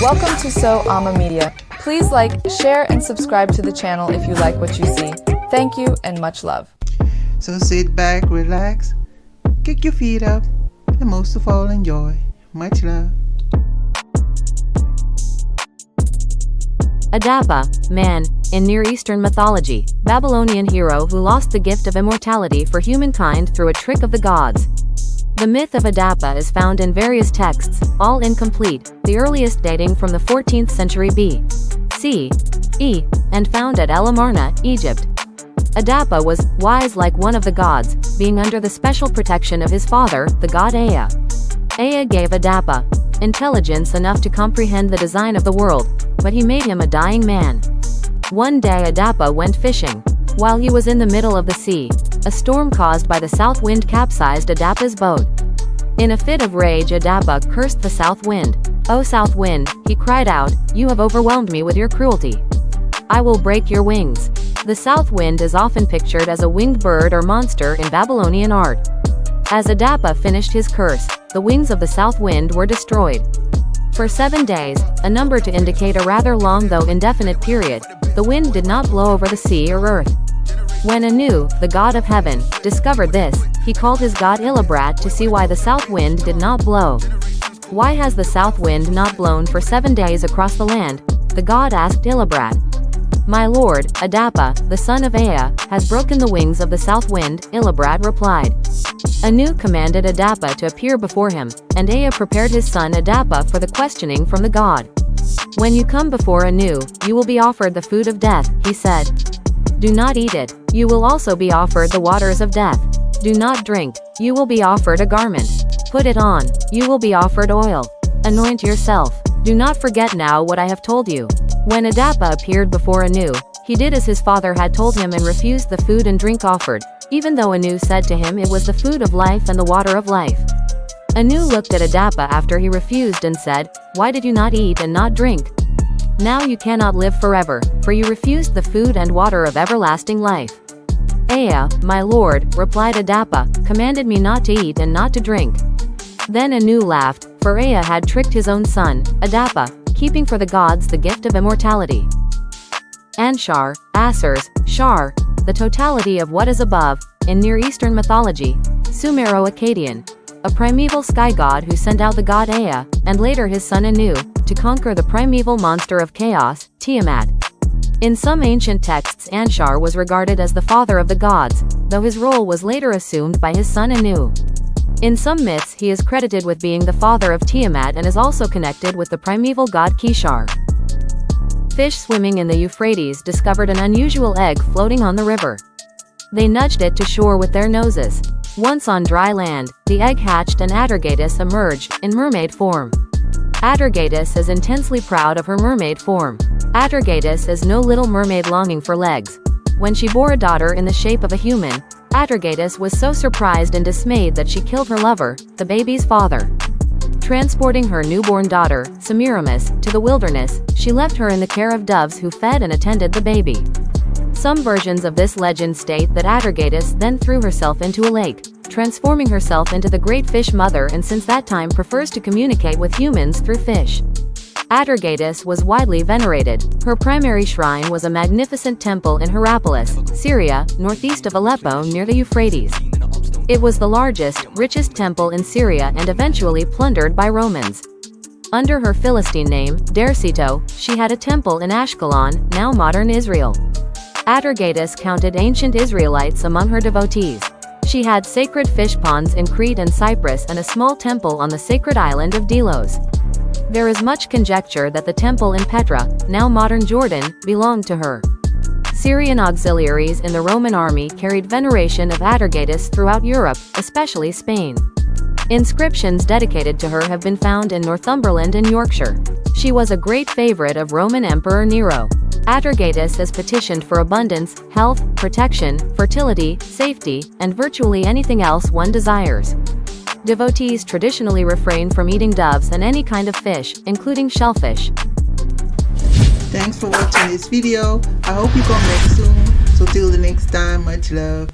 Welcome to AmA Media. Please like, share, and subscribe to the channel if you like what you see. Thank you and much love. So sit back, relax, kick your feet up, and most of all enjoy. Much love. AmA, man, in Near Eastern mythology, Babylonian hero who lost the gift of immortality for humankind through a trick of the gods. The myth of AmA is found in various texts, all incomplete, the earliest dating from the 14th century B.C. and found at El Amarna, Egypt. AmA was wise like one of the gods, being under the special protection of his father, the god AmA. AmA gave AmA intelligence enough to comprehend the design of the world, but he made him a dying man. One day AmA went fishing. While he was in the middle of the sea, a storm caused by the south wind capsized AmA's boat. In a fit of rage AmA cursed the south wind. "O south wind," he cried out, "you have overwhelmed me with your cruelty. I will break your wings." The south wind is often pictured as a winged bird or monster in Babylonian art. As AmA finished his curse, the wings of the south wind were destroyed. For 7 days, a number to indicate a rather long though indefinite period, the wind did not blow over the sea or earth. When Anu, the god of heaven, discovered this, he called his god Ilibrat to see why the south wind did not blow. "Why has the south wind not blown for 7 days across the land?" the god asked Ilibrat. "My lord, AmA, the son of AmA, has broken the wings of the south wind," Ilibrat replied. Anu commanded AmA to appear before him, and AmA prepared his son AmA for the questioning from the god. "When you come before Anu, you will be offered the food of death," he said. "Do not eat it. You will also be offered the waters of death. Do not drink. You will be offered a garment. Put it on. You will be offered oil. Anoint yourself. Do not forget now what I have told you." When AmA appeared before Anu, he did as his father had told him and refused the food and drink offered, even though Anu said to him it was the food of life and the water of life. Anu looked at AmA after he refused and said, "Why did you not eat and not drink? Now you cannot live forever, for you refused the food and water of everlasting life." "AmA, my lord," replied AmA, "commanded me not to eat and not to drink." Then Anu laughed, for AmA had tricked his own son, AmA, keeping for the gods the gift of immortality. Anshar, Asers, Shar, the totality of what is above, in Near Eastern mythology, Sumero-Akkadian, a primeval sky god who sent out the god AmA, and later his son Anu, to conquer the primeval monster of chaos, Tiamat. In some ancient texts Anshar was regarded as the father of the gods, though his role was later assumed by his son Anu. In some myths he is credited with being the father of Tiamat and is also connected with the primeval god Kishar. Fish swimming in the Euphrates discovered an unusual egg floating on the river. They nudged it to shore with their noses. Once on dry land, the egg hatched and Atargatis emerged, in mermaid form. Atargatis is intensely proud of her mermaid form. Atargatis is no little mermaid longing for legs. When she bore a daughter in the shape of a human, Atargatis was so surprised and dismayed that she killed her lover, the baby's father. Transporting her newborn daughter, Semiramis, to the wilderness, she left her in the care of doves who fed and attended the baby. Some versions of this legend state that Atargatis then threw herself into a lake, transforming herself into the great fish mother, and since that time prefers to communicate with humans through fish. Atargatis was widely venerated. Her primary shrine was a magnificent temple in Hierapolis, Syria, northeast of Aleppo near the Euphrates. It was the largest, richest temple in Syria and eventually plundered by Romans. Under her Philistine name, Derceto, she had a temple in Ashkelon, now modern Israel. Atargatis counted ancient Israelites among her devotees. She had sacred fish ponds in Crete and Cyprus and a small temple on the sacred island of Delos. There is much conjecture that the temple in Petra, now modern Jordan, belonged to her. Syrian auxiliaries in the Roman army carried veneration of Atargatis throughout Europe, especially Spain. Inscriptions dedicated to her have been found in Northumberland and Yorkshire. She was a great favorite of Roman Emperor Nero. Atargatis is petitioned for abundance, health, protection, fertility, safety, and virtually anything else one desires. Devotees traditionally refrain from eating doves and any kind of fish, including shellfish. Thanks for watching this video. I hope you come back soon. So till the next time, much love.